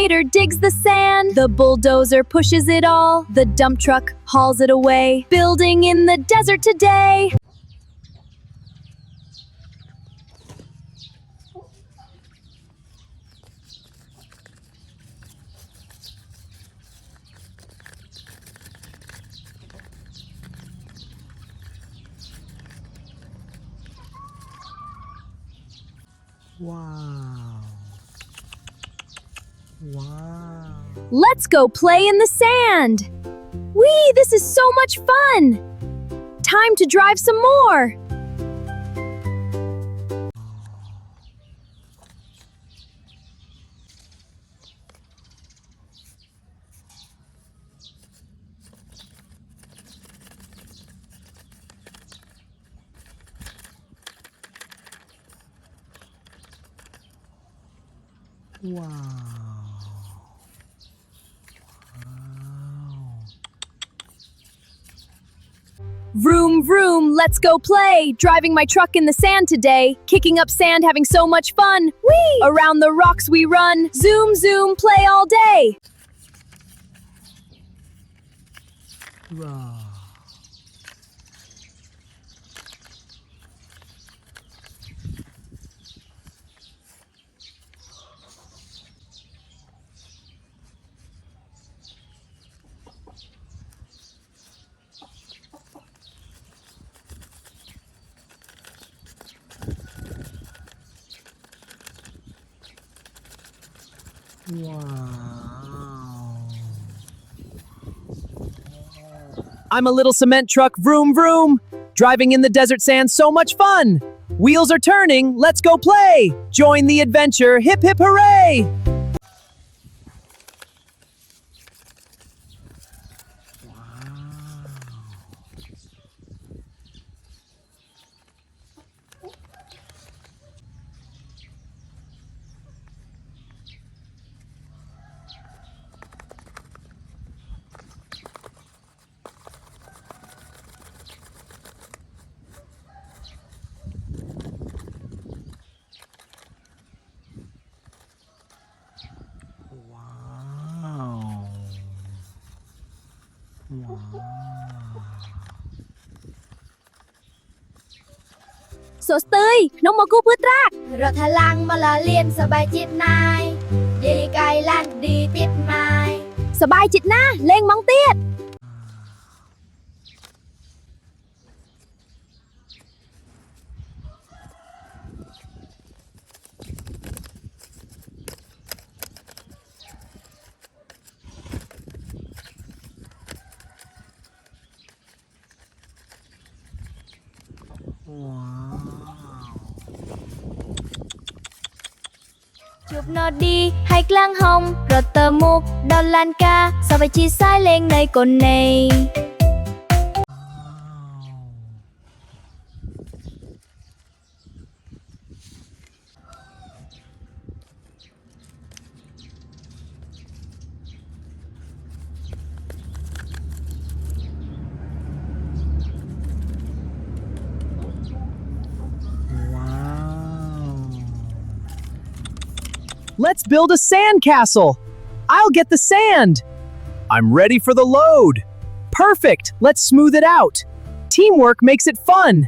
excavator digs the sand. The bulldozer pushes it all. The dump truck hauls it away. Building in the desert today. Wow. Wow. Let's go play in the sand. Whee, this is so much fun. Time to drive some more. Wow. Vroom, vroom, let's go play. Driving my truck in the sand today. Kicking up sand, having so much fun. Whee! Around the rocks we run. Zoom, zoom, play all day. Wow. Wow. I'm a little cement truck, vroom vroom. Driving in the desert sand, so much fun. Wheels are turning, let's go play. Join the adventure, hip hip hooray. Wow. Wow. Sốt tươi, nó mà cú bứt ra. รถพลังมาละเลียนสบายจิตนายดีไกลล้านดีติดไม้ สบายจิตนะเล่งมังเตียด Wow. chụp nó đi hay lăng hồng rồi tờ mục đo lan ca sao phải chi sai lên nơi cồn này Let's build a sand castle. I'll get the sand. I'm ready for the load. Perfect. Let's smooth it out. Teamwork makes it fun.